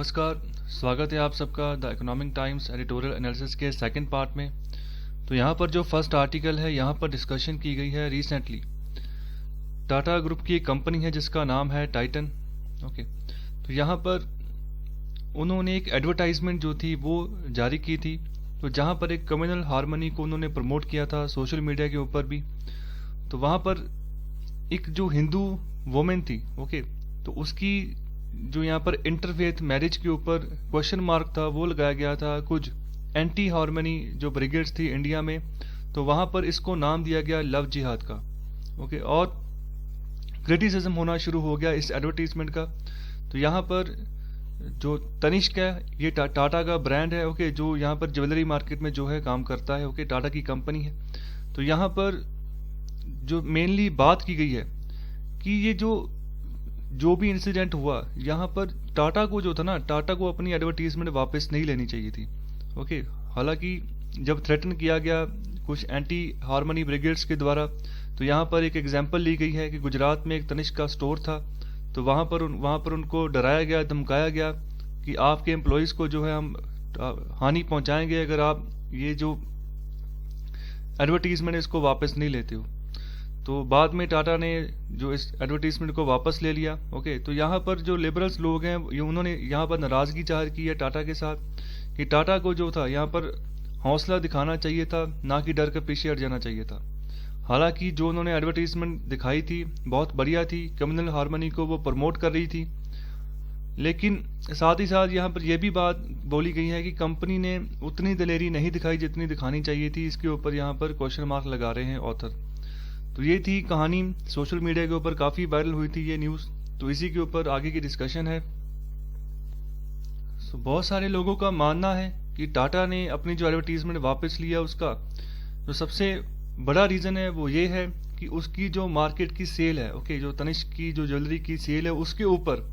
नमस्कार। स्वागत है आप सबका the economic times editorial analysis के सेकंड पार्ट में। तो यहाँ पर जो फर्स्ट आर्टिकल है, यहाँ पर डिस्कशन की गई है रिसेंटली टाटा ग्रुप की एक कंपनी है जिसका नाम है टाइटन। ओके, तो यहाँ पर उन्होंने एक एडवर्टाइजमेंट जो थी वो जारी की थी, तो जहाँ पर एक कम्युनल हार्मनी को उन्होंने प्रमोट किया था सोशल मीडिया के ऊपर भी। तो वहाँ पर एक जो हिंदू वुमेन थी, ओके, तो उसकी जो यहाँ पर इंटरफेथ मैरिज के ऊपर क्वेश्चन मार्क था वो लगाया गया था। कुछ एंटी हार्मनी जो ब्रिगेड्स थी इंडिया में, तो वहाँ पर इसको नाम दिया गया लव जिहाद का। ओके, और क्रिटिसिज्म होना शुरू हो गया इस एडवर्टीजमेंट का। तो यहाँ पर जो तनिष्क है, ये टाटा का ब्रांड है, ओके, जो यहाँ पर ज्वेलरी मार्केट में जो है काम करता है, ओके, टाटा की कंपनी है। तो यहाँ पर जो मेनली बात की गई है कि ये जो भी इंसिडेंट हुआ, यहाँ पर टाटा को जो था ना, टाटा को अपनी एडवर्टीजमेंट वापस नहीं लेनी चाहिए थी। ओके, हालांकि जब थ्रेटन किया गया कुछ एंटी हार्मनी ब्रिगेड्स के द्वारा, तो यहाँ पर एक एग्जांपल ली गई है कि गुजरात में एक तनिष्क का स्टोर था, तो वहाँ पर उनको डराया गया, धमकाया गया कि आपके एम्प्लॉयज को जो है हम हानि पहुंचाएंगे अगर आप ये जो एडवर्टीजमेंट इसको वापस नहीं लेते हो। तो बाद में टाटा ने जो इस एडवर्टीजमेंट को वापस ले लिया। ओके, तो यहाँ पर जो लिबरल्स लोग हैं उन्होंने यहाँ पर नाराजगी जाहिर की है टाटा के साथ कि टाटा को जो था यहाँ पर हौसला दिखाना चाहिए था, ना कि डर के पीछे हट जाना चाहिए था। हालांकि जो उन्होंने एडवर्टीजमेंट दिखाई थी बहुत बढ़िया थी, कम्युनल हार्मनी को वो प्रमोट कर रही थी, लेकिन साथ ही साथ यहाँ पर यह भी बात बोली गई है कि कंपनी ने उतनी दलेरी नहीं दिखाई जितनी दिखानी चाहिए थी। इसके ऊपर यहाँ पर क्वेश्चन मार्क लगा रहे हैं ऑथर। तो ये थी कहानी, सोशल मीडिया के ऊपर काफी वायरल हुई थी ये न्यूज, तो इसी के ऊपर आगे की डिस्कशन है। बहुत सारे लोगों का मानना है कि टाटा ने अपनी जो एडवर्टीजमेंट वापस लिया, उसका जो सबसे बड़ा रीजन है वो ये है कि उसकी जो मार्केट की सेल है, ओके, जो तनिष्क की जो ज्वेलरी की सेल है उसके ऊपर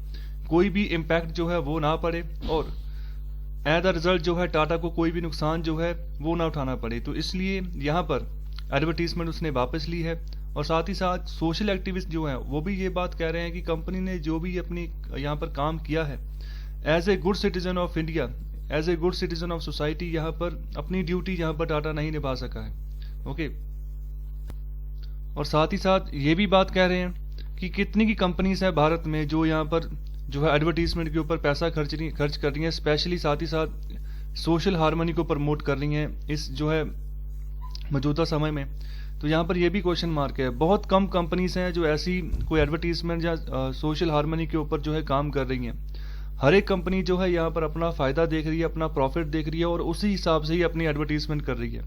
कोई भी इम्पैक्ट जो है वो ना पड़े, और एज अ रिजल्ट जो है टाटा को कोई भी नुकसान जो है वो ना उठाना पड़े। तो इसलिए यहाँ पर एडवर्टीजमेंट उसने वापस ली है। और साथ ही साथ सोशल एक्टिविस्ट जो हैं वो भी ये बात कह रहे हैं कि कंपनी ने जो भी अपनी यहाँ पर काम किया है as a good citizen of India, as a good citizen of society, यहाँ पर अपनी ड्यूटी यहाँ पर टाटा नहीं निभा सका है। ओके, और साथ ही साथ ये भी बात कह रहे हैं कि कितनी की कंपनीज है भारत में जो यहाँ पर जो है एडवर्टीजमेंट के ऊपर पैसा खर्च कर रही हैं, स्पेशली साथ ही साथ सोशल हार्मनी को प्रमोट कर रही हैं इस जो है मौजूदा समय में। तो यहाँ पर यह भी क्वेश्चन मार्क है। बहुत कम कंपनीज हैं जो ऐसी कोई एडवर्टीजमेंट या सोशल हार्मनी के ऊपर जो है काम कर रही हैं। हर एक कंपनी जो है यहाँ पर अपना फायदा देख रही है, अपना प्रॉफिट देख रही है, और उसी हिसाब से ही अपनी एडवर्टीजमेंट कर रही है।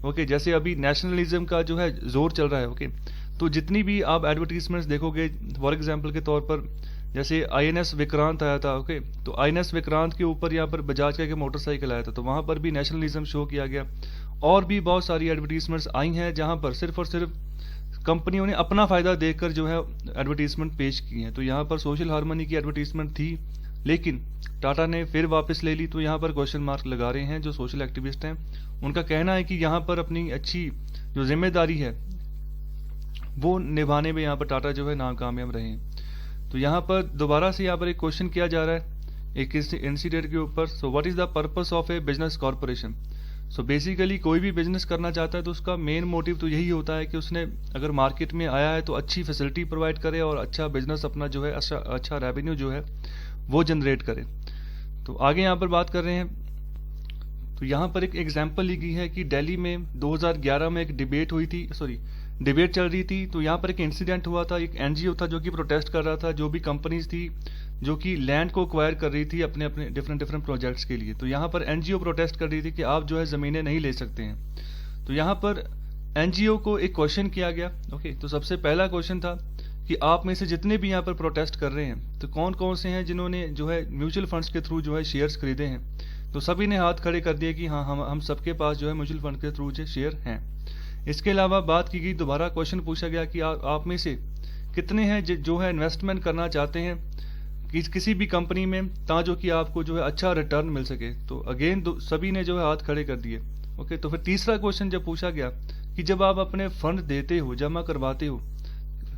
ओके, जैसे अभी नेशनलिज्म का जो है जोर चल रहा है। ओके, तो जितनी भी आप एडवर्टीजमेंट्स देखोगे, फॉर एग्जाम्पल के तौर पर जैसे INS विक्रांत आया था, ओके, तो INS विक्रांत के ऊपर यहाँ पर बजाज का एक मोटरसाइकिल आया था, तो वहां पर भी नेशनलिज्म शो किया गया। और भी बहुत सारी एडवर्टीजमेंट्स आई हैं जहां पर सिर्फ और सिर्फ कंपनियों ने अपना फायदा देखकर जो है एडवर्टीजमेंट पेश की है। तो यहाँ पर सोशल हार्मनी की एडवर्टीजमेंट थी, लेकिन टाटा ने फिर वापस ले ली। तो यहाँ पर क्वेश्चन मार्क लगा रहे हैं जो सोशल एक्टिविस्ट हैं। उनका कहना है कि यहाँ पर अपनी अच्छी जो जिम्मेदारी है वो निभाने में यहाँ पर टाटा जो है नाकामयाब रहे हैं। तो यहाँ पर दोबारा से यहाँ पर एक क्वेश्चन किया जा रहा है एक इंसिडेंट के ऊपर। So what is the purpose of A business corporation? So basically कोई भी बिजनेस करना चाहता है तो उसका मेन मोटिव तो यही होता है कि उसने अगर मार्केट में आया है तो अच्छी फैसिलिटी प्रोवाइड करे और अच्छा बिजनेस अपना जो है अच्छा रेवेन्यू जो है वो जनरेट करे। तो आगे यहाँ पर बात कर रहे हैं। तो यहाँ पर एक एग्जाम्पल ली गई है कि दिल्ली में 2011 में एक डिबेट चल रही थी। तो यहाँ पर एक इंसिडेंट हुआ था, एक NGO था जो कि प्रोटेस्ट कर रहा था, जो भी कंपनीज थी जो कि लैंड को एक्वायर कर रही थी अपने अपने डिफरेंट प्रोजेक्ट्स के लिए। तो यहाँ पर NGO प्रोटेस्ट कर रही थी कि आप जो है ज़मीनें नहीं ले सकते हैं। तो यहाँ पर NGO को एक क्वेश्चन किया गया। ओके, तो सबसे पहला क्वेश्चन था कि आप में से जितने भी यहाँ पर प्रोटेस्ट कर रहे हैं तो कौन कौन से हैं जिन्होंने जो है म्यूचुअल फंड्स के थ्रू जो है शेयर्स खरीदे हैं? तो सभी ने हाथ खड़े कर दिए कि हाँ, हम सबके पास जो है म्यूचुअल फंड के थ्रू जो शेयर हैं। इसके अलावा बात की गई, दोबारा क्वेश्चन पूछा गया कि आप में से कितने हैं जो है इन्वेस्टमेंट करना चाहते हैं किसी भी कंपनी में जो कि आपको जो है अच्छा रिटर्न मिल सके? तो अगेन सभी ने जो है हाथ खड़े कर दिए। ओके, तो फिर तीसरा क्वेश्चन जब पूछा गया कि जब आप अपने फंड देते हो, जमा करवाते हो,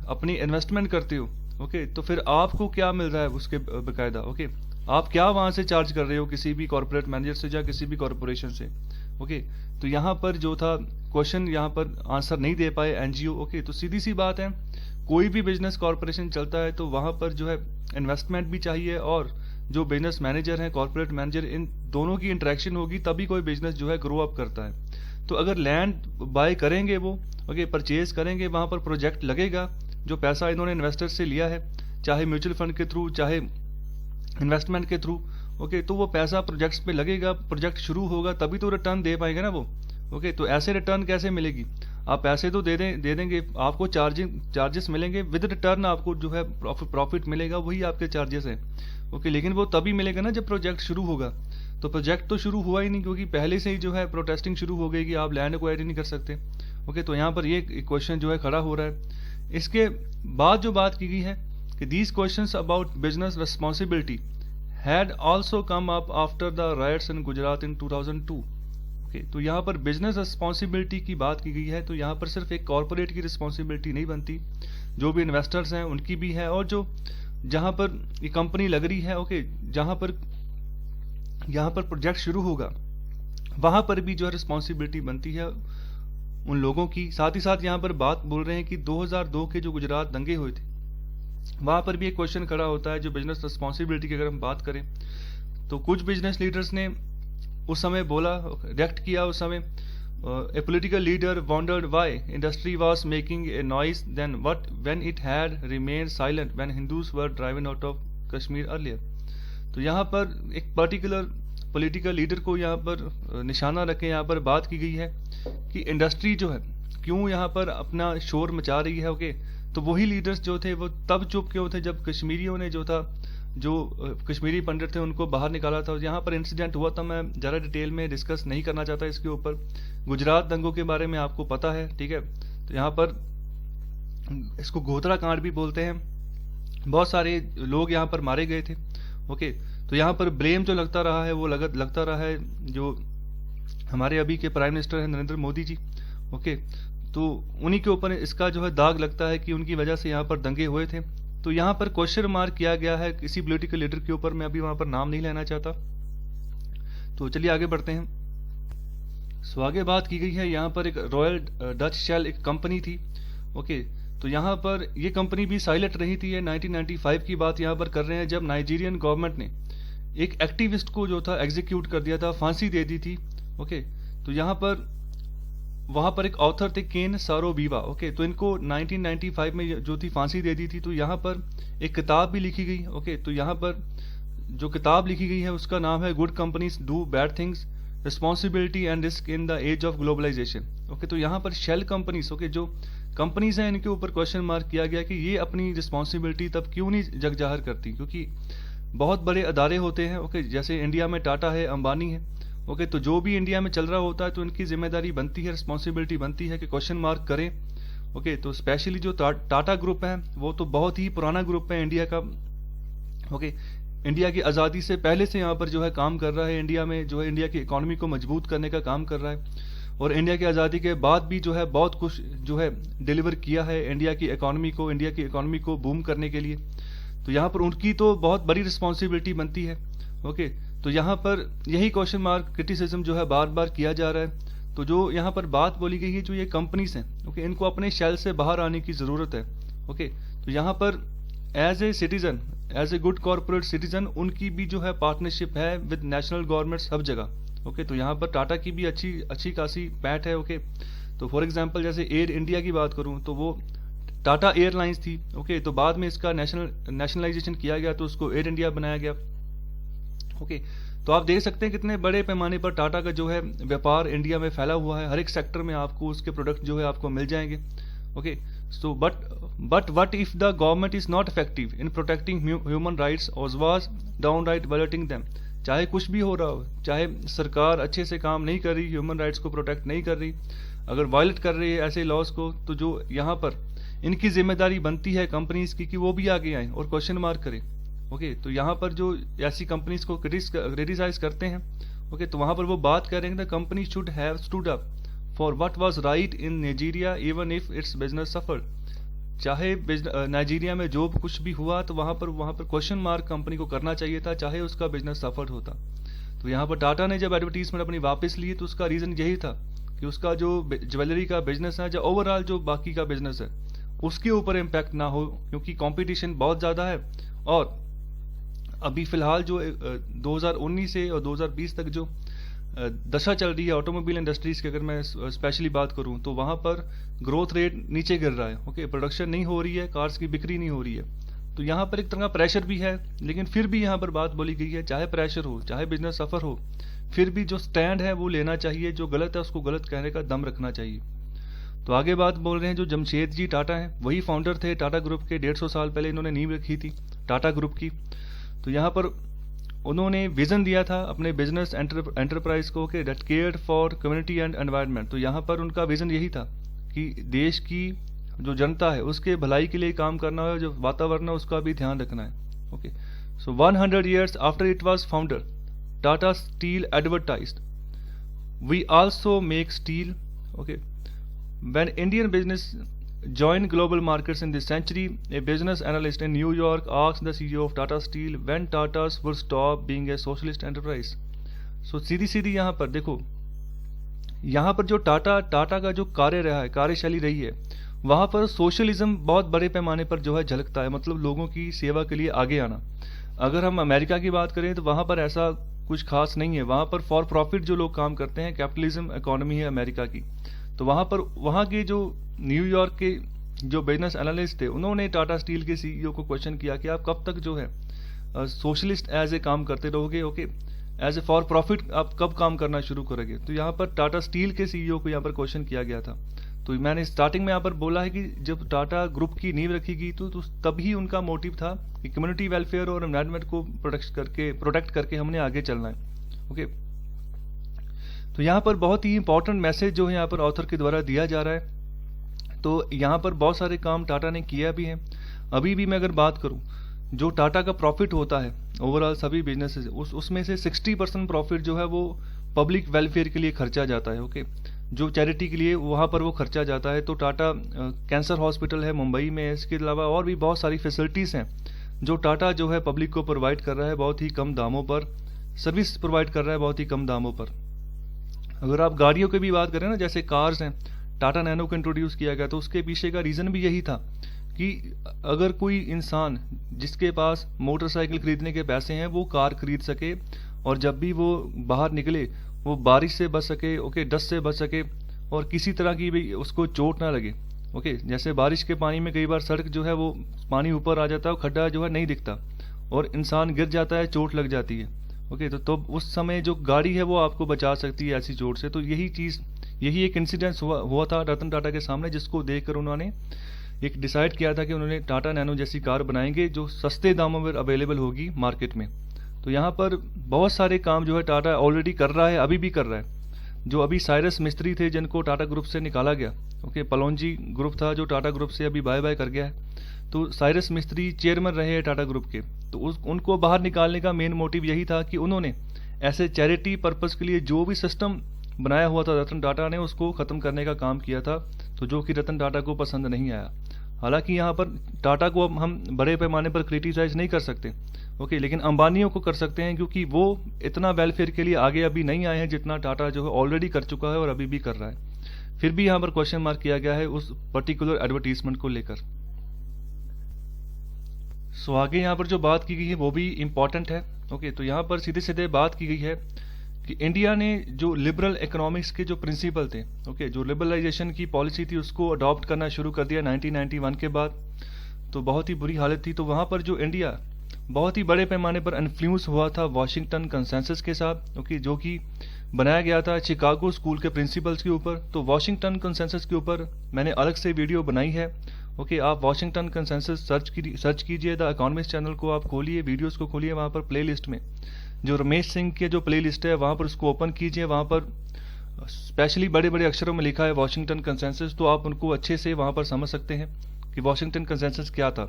अपनी इन्वेस्टमेंट करते हो, ओके, तो फिर आपको क्या मिल रहा है उसके बकायदा? ओके, आप क्या वहां से चार्ज कर रहे हो किसी भी कॉर्पोरेट मैनेजर से या किसी भी कॉर्पोरेशन से। ओके, तो यहाँ पर जो था क्वेश्चन, यहाँ पर आंसर नहीं दे पाए एनजीओ। ओके, तो सीधी सी बात है, कोई भी बिजनेस कॉर्पोरेशन चलता है तो वहां पर जो है इन्वेस्टमेंट भी चाहिए, और जो बिजनेस मैनेजर है, कॉर्पोरेट मैनेजर, इन दोनों की इंटरेक्शन होगी तभी कोई बिजनेस जो है ग्रो अप करता है। तो अगर लैंड बाय करेंगे वो, ओके, परचेज करेंगे, वहां पर प्रोजेक्ट लगेगा, जो पैसा इन्होंने इन्वेस्टर से लिया है, चाहे म्यूचुअल फंड के थ्रू चाहे इन्वेस्टमेंट के थ्रू, ओके, तो वो पैसा प्रोजेक्ट्स पे लगेगा, प्रोजेक्ट शुरू होगा तभी तो रिटर्न दे पाएंगे ना वो। ओके, तो ऐसे रिटर्न कैसे मिलेगी? आप पैसे तो दे देंगे, आपको चार्जेस मिलेंगे, विद रिटर्न आपको जो है प्रॉफिट मिलेगा, वही आपके चार्जेस हैं। ओके, लेकिन वो तभी मिलेगा ना जब प्रोजेक्ट शुरू होगा। तो प्रोजेक्ट तो शुरू हुआ ही नहीं, क्योंकि पहले से ही जो है प्रोटेस्टिंग शुरू हो गई कि आप लैंड एक्वायर ही नहीं कर सकते। ओके, तो यहाँ पर ये क्वेश्चन जो है खड़ा हो रहा है। इसके बाद जो बात की गई है कि these questions about business responsibility had also come up after the rights in Gujarat in 2002। Okay, तो यहाँ पर बिजनेस रिस्पॉन्सिबिलिटी की बात की गई है, तो यहाँ पर सिर्फ एक कॉर्पोरेट की रिस्पॉन्सिबिलिटी नहीं बनती, जो भी इन्वेस्टर्स हैं उनकी भी है, और जो जहाँ पर ये कंपनी लग रही है, ओके, जहाँ पर यहाँ पर प्रोजेक्ट शुरू होगा वहां पर भी जो है रिस्पॉन्सिबिलिटी बनती है उन लोगों की। साथ ही साथ यहाँ पर बात बोल रहे हैं कि 2002 के जो गुजरात दंगे हुए थे वहां पर भी एक क्वेश्चन खड़ा होता है, जो बिजनेस रिस्पॉन्सिबिलिटी की अगर हम बात करें तो कुछ बिजनेस लीडर्स ने उस समय बोला, रिएक्ट किया उस समय, a political leader wondered why industry was making a noise then when it had remained silent when Hindus were driven out of Kashmir earlier. तो यहाँ पर एक पर्टिकुलर पॉलिटिकल लीडर को यहाँ पर निशाना रखे, यहाँ पर बात की गई है कि इंडस्ट्री जो है क्यों यहाँ पर अपना शोर मचा रही है। ओके, तो वही लीडर्स जो थे वो तब चुप क्यों थे जब कश्मीरियों ने जो था, जो कश्मीरी पंडित थे उनको बाहर निकाला था। यहाँ पर इंसिडेंट हुआ था, मैं ज़्यादा डिटेल में डिस्कस नहीं करना चाहता इसके ऊपर। गुजरात दंगों के बारे में आपको पता है, ठीक है। तो यहाँ पर इसको गोधरा कांड भी बोलते हैं, बहुत सारे लोग यहाँ पर मारे गए थे। ओके, तो यहाँ पर ब्लेम जो लगता रहा है वो लगता रहा है जो हमारे अभी के प्राइम मिनिस्टर हैं नरेंद्र मोदी जी। ओके, तो उन्हीं के ऊपर इसका जो है दाग लगता है कि उनकी वजह से यहाँ पर दंगे हुए थे। तो यहाँ पर क्वेश्चन मार्क किया गया है किसी पॉलिटिकल लीडर के ऊपर, मैं अभी वहां पर नाम नहीं लेना चाहता। तो चलिए आगे बढ़ते हैं। सो आगे बात की गई है, यहाँ पर एक रॉयल डच शेल एक कंपनी थी। ओके, तो यहाँ पर ये कंपनी भी साइलेंट रही थी। ये 1995 की बात यहाँ पर कर रहे हैं, जब नाइजीरियन गवर्नमेंट ने एक एक्टिविस्ट को जो था एग्जीक्यूट कर दिया था, फांसी दे दी थी। ओके, तो यहाँ पर वहां पर एक ऑथर थे केन सारोबीवा। ओके, तो इनको 1995 में जो थी फांसी दे दी थी। तो यहाँ पर एक किताब भी लिखी गई। ओके, तो यहाँ पर जो किताब लिखी गई है उसका नाम है good companies do bad things, responsibility and risk in the age of globalization. Okay, तो यहाँ पर शेल कंपनीज, ओके, जो कंपनीज हैं इनके ऊपर क्वेश्चन मार्क किया गया कि ये अपनी रिस्पॉन्सिबिलिटी तब क्यों नहीं जग जाहिर करती, क्योंकि बहुत बड़े अदारे होते हैं। ओके, जैसे इंडिया में टाटा है, अंबानी है। ओके, तो जो भी इंडिया में चल रहा होता है तो इनकी जिम्मेदारी बनती है, रिस्पॉन्सिबिलिटी बनती है कि क्वेश्चन मार्क करें। ओके, तो स्पेशली जो टाटा ग्रुप है वो तो बहुत ही पुराना ग्रुप है इंडिया का। ओके, इंडिया की आज़ादी से पहले से यहाँ पर जो है काम कर रहा है, इंडिया में जो है इंडिया की इकोनॉमी को मजबूत करने का काम कर रहा है, और इंडिया की आज़ादी के बाद भी जो है बहुत कुछ जो है डिलीवर किया है इंडिया की इकोनॉमी को बूम करने के लिए। तो यहाँ पर उनकी तो बहुत बड़ी रिस्पॉन्सिबिलिटी बनती है। ओके, तो यहाँ पर यही क्वेश्चन मार्क क्रिटिसिज्म जो है बार बार किया जा रहा है। तो जो यहाँ पर बात बोली गई है, जो ये कंपनीज हैं, ओके, इनको अपने शेल से बाहर आने की जरूरत है। ओके, तो यहाँ पर as a citizen, as a good corporate citizen, उनकी भी जो है पार्टनरशिप है विद नेशनल गवर्नमेंट्स हर जगह। ओके, तो यहाँ पर टाटा की भी अच्छी खासी पैठ है। ओके, तो फॉर एग्जाम्पल जैसे एयर इंडिया की बात करूँ तो वो टाटा एयरलाइंस थी। ओके, तो बाद में इसका नेशनलाइजेशन किया गया तो उसको एयर इंडिया बनाया गया। ओके, तो आप देख सकते हैं कितने बड़े पैमाने पर टाटा का जो है व्यापार इंडिया में फैला हुआ है। हर एक सेक्टर में आपको उसके प्रोडक्ट जो है आपको मिल जाएंगे। Okay, so but what if the government is not effective in protecting human rights और वाज डाउनराइट वायलेटिंग देम। चाहे कुछ भी हो रहा हो, चाहे सरकार अच्छे से काम नहीं कर रही, ह्यूमन राइट्स को प्रोटेक्ट नहीं कर रही, अगर वायलेट कर रही है ऐसे लॉज को, तो जो यहाँ पर इनकी जिम्मेदारी बनती है कंपनीज की कि वो भी आगे आए और क्वेश्चन मार्क करें। ओके, तो यहाँ पर जो ऐसी कंपनीज को क्रिटिसाइज करते हैं, ओके, तो वहां पर वो बात कर रहे हैं the company should have stood up for what was right in Nigeria even if it's business suffered. चाहे नाइजीरिया में जो कुछ भी हुआ तो वहां पर क्वेश्चन मार्क कंपनी को करना चाहिए था, चाहे उसका बिजनेस सफर होता। तो यहाँ पर टाटा ने जब एडवर्टीजमेंट अपनी वापस ली तो उसका रीजन यही था कि उसका जो ज्वेलरी का बिजनेस है, जो ओवरऑल जो बाकी का बिजनेस है उसके ऊपर इम्पैक्ट ना हो, क्योंकि कंपटीशन बहुत ज़्यादा है। और अभी फिलहाल जो 2019 से और 2020 तक जो दशा चल रही है ऑटोमोबाइल इंडस्ट्रीज की, अगर मैं स्पेशली बात करूं तो वहां पर ग्रोथ रेट नीचे गिर रहा है। ओके, प्रोडक्शन नहीं हो रही है, कार्स की बिक्री नहीं हो रही है। तो यहाँ पर एक तरह का प्रेशर भी है, लेकिन फिर भी यहाँ पर बात बोली गई है, चाहे प्रेशर हो, चाहे बिजनेस सफर हो, फिर भी जो स्टैंड है वो लेना चाहिए, जो गलत है उसको गलत कहने का दम रखना चाहिए। तो आगे बात बोल रहे हैं जो जमशेद जी टाटा हैं, वही फाउंडर थे टाटा ग्रुप के। 150 साल पहले इन्होंने नींव रखी थी टाटा ग्रुप की। तो यहाँ पर उन्होंने विजन दिया था अपने बिजनेस एंटरप्राइज को कि that cared for community and environment. तो यहाँ पर उनका विजन यही था कि देश की जो जनता है उसके भलाई के लिए काम करना है, जो वातावरण है उसका भी ध्यान रखना है। Okay, so 100 years after it was founded, Tata Steel advertised, "We also make steel." Okay, when Indian business joined global markets in this century, a business analyst in New York asked the CEO of Tata Steel when Tata's would stop being a socialist enterprise. So सीधी सीधी यहाँ पर देखो, यहाँ पर जो टाटा का जो कार्य रहा है, कार्यशैली रही है, वहाँ पर सोशलिज्म बहुत बड़े पैमाने पर जो है झलकता है, मतलब लोगों की सेवा के लिए आगे आना। अगर हम अमेरिका की बात करें तो वहाँ पर ऐसा कुछ खास नहीं है, वहाँ पर फॉर प्रॉफिट जो लोग काम करते हैं, कैपिटलिज्म इकोनॉमी है अमेरिका की। तो वहाँ पर वहाँ के जो न्यूयॉर्क के जो बिजनेस एनालिस्ट थे, उन्होंने टाटा स्टील के सीईओ को क्वेश्चन किया कि आप कब तक जो है सोशलिस्ट एज ए काम करते रहोगे, okay, as a for profit आप कब काम करना शुरू करोगे। तो यहाँ पर टाटा स्टील के सीईओ को यहाँ पर क्वेश्चन किया गया था। तो मैंने स्टार्टिंग में यहाँ पर बोला है कि जब टाटा ग्रुप की नींव रखी गई तो तभी उनका मोटिव था कि कम्युनिटी वेलफेयर और एनवायरनमेंट को प्रोटेक्ट करके हमने आगे चलना है। ओके, तो यहाँ पर बहुत ही इंपॉर्टेंट मैसेज जो है यहाँ पर ऑथर के द्वारा दिया जा रहा है। तो यहाँ पर बहुत सारे काम टाटा ने किया भी है। अभी भी मैं अगर बात करूँ, जो टाटा का प्रॉफिट होता है ओवरऑल सभी बिजनेसेस, उसमें से 60% प्रॉफिट जो है वो पब्लिक वेलफेयर के लिए खर्चा जाता है। ओके, जो चैरिटी के लिए वहाँ पर वो खर्चा जाता है। तो टाटा कैंसर हॉस्पिटल है मुंबई में, इसके अलावा और भी बहुत सारी फैसिलिटीज़ हैं जो टाटा जो है पब्लिक को प्रोवाइड कर रहा है, बहुत ही कम दामों पर सर्विस प्रोवाइड कर रहा है, बहुत ही कम दामों पर। अगर आप गाड़ियों की भी बात करें ना, जैसे कार्स हैं, टाटा नैनो को इंट्रोड्यूस किया गया तो उसके पीछे का रीज़न भी यही था कि अगर कोई इंसान जिसके पास मोटरसाइकिल खरीदने के पैसे हैं वो कार खरीद सके, और जब भी वो बाहर निकले वो बारिश से बच सके, ओके, डस्ट से बच सके, और किसी तरह की भी उसको चोट ना लगे। ओके, जैसे बारिश के पानी में कई बार सड़क जो है वो पानी ऊपर आ जाता है, खड्डा जो है नहीं दिखता और इंसान गिर जाता है, चोट लग जाती है। ओके, तो उस समय जो गाड़ी है वो आपको बचा सकती है ऐसी चोट से। तो यही एक इंसिडेंस हुआ था रतन टाटा के सामने, जिसको देखकर उन्होंने एक डिसाइड किया था कि उन्होंने टाटा नैनो जैसी कार बनाएंगे जो सस्ते दामों में अवेलेबल होगी मार्केट में। तो यहाँ पर बहुत सारे काम जो है टाटा ऑलरेडी कर रहा है, अभी भी कर रहा है। जो अभी साइरस मिस्त्री थे जिनको टाटा ग्रुप से निकाला गया, ओके, पलौंजी ग्रुप था जो टाटा ग्रुप से अभी बाय बाय कर गया है। तो साइरस मिस्त्री चेयरमैन रहे हैं टाटा ग्रुप के। तो उनको बाहर निकालने का मेन मोटिव यही था कि उन्होंने ऐसे चैरिटी पर्पस के लिए जो भी सिस्टम बनाया हुआ था रतन टाटा ने, उसको ख़त्म करने का काम किया था, तो जो कि रतन टाटा को पसंद नहीं आया। हालांकि यहाँ पर टाटा को अब हम बड़े पैमाने पर क्रिटिसाइज नहीं कर सकते, ओके, लेकिन अंबानियों को कर सकते हैं, क्योंकि वो इतना वेलफेयर के लिए आगे अभी नहीं आए हैं जितना टाटा जो है ऑलरेडी कर चुका है और अभी भी कर रहा है। फिर भी यहाँ पर क्वेश्चन मार्क किया गया है उस पर्टिकुलर एडवर्टीजमेंट को लेकर। सो आगे यहाँ पर जो बात की गई है वो भी इम्पॉर्टेंट है। ओके, तो यहाँ पर सीधे सीधे बात की गई है कि इंडिया ने जो लिबरल इकोनॉमिक्स के जो प्रिंसिपल थे, ओके, जो लिबरलाइजेशन की पॉलिसी थी उसको अडॉप्ट करना शुरू कर दिया 1991 के बाद। तो बहुत ही बुरी हालत थी। तो वहाँ पर जो इंडिया बहुत ही बड़े पैमाने पर इन्फ्लुएंस हुआ था वॉशिंगटन कंसेंसस के साथ, ओके, जो कि बनाया गया था शिकागो स्कूल के प्रिंसिपल्स के ऊपर। तो वॉशिंगटन कंसेंसस के ऊपर मैंने अलग से वीडियो बनाई है। ओके, आप वॉशिंगटन कंसेंसस सर्च कीजिए, द इकोनॉमिस्ट चैनल को आप खोलिए, वीडियोस को खोलिए, वहाँ पर प्लेलिस्ट में जो रमेश सिंह के जो प्लेलिस्ट है वहाँ पर उसको ओपन कीजिए, वहाँ पर स्पेशली बड़े बड़े अक्षरों में लिखा है वॉशिंगटन कंसेंसस। तो आप उनको अच्छे से वहाँ पर समझ सकते हैं कि वॉशिंगटन कंसेंसस क्या था।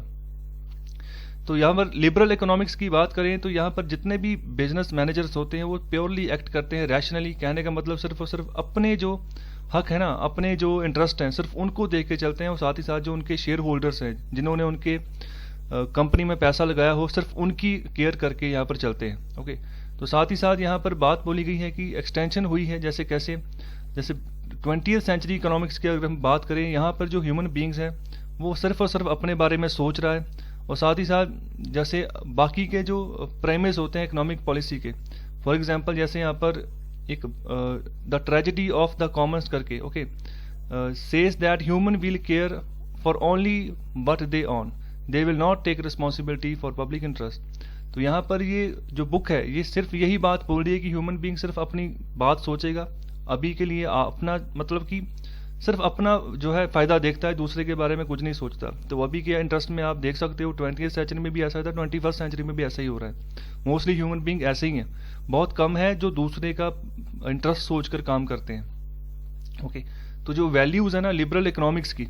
तो यहाँ पर लिबरल इकोनॉमिक्स की बात करें तो यहाँ पर जितने भी बिजनेस मैनेजर्स होते हैं वो प्योरली एक्ट करते हैं रैशनली। कहने का मतलब सिर्फ और सिर्फ अपने जो हक है ना, अपने जो इंटरेस्ट हैं सिर्फ उनको देख के चलते हैं, और साथ ही साथ जो उनके शेयर होल्डर्स हैं जिन्होंने उनके कंपनी में पैसा लगाया हो, सिर्फ उनकी केयर करके यहाँ पर चलते हैं। ओके, तो साथ ही साथ यहाँ पर बात बोली गई है कि एक्सटेंशन हुई है, जैसे कैसे, जैसे 20th सेंचुरी इकोनॉमिक्स की अगर हम बात करें, यहाँ पर जो ह्यूमन बींग्स हैं वो सिर्फ और सिर्फ अपने बारे में सोच रहा है, और साथ ही साथ जैसे बाकी के जो प्रेमिस होते हैं इकोनॉमिक पॉलिसी के, फॉर एग्जांपल जैसे यहाँ पर एक the tragedy of the commons करके, okay, says that human will care for only but they on, they will not take responsibility for public interest. तो यहाँ पर ये जो बुक है ये सिर्फ यही बात बोल रही है कि ह्यूमन बींग सिर्फ अपनी बात सोचेगा, अभी के लिए अपना, मतलब कि सिर्फ अपना जो है फायदा देखता है, दूसरे के बारे में कुछ नहीं सोचता। तो अभी के इंटरेस्ट में आप देख सकते हो 20th सेंचुरी में भी ऐसा था, 21st सेंचुरी में भी ऐसा ही हो रहा है। मोस्टली ह्यूमन बींग ऐसे ही हैं, बहुत कम है जो दूसरे का इंटरेस्ट सोचकर काम करते हैं। ओके, तो जो वैल्यूज है ना लिबरल इकोनॉमिक्स की,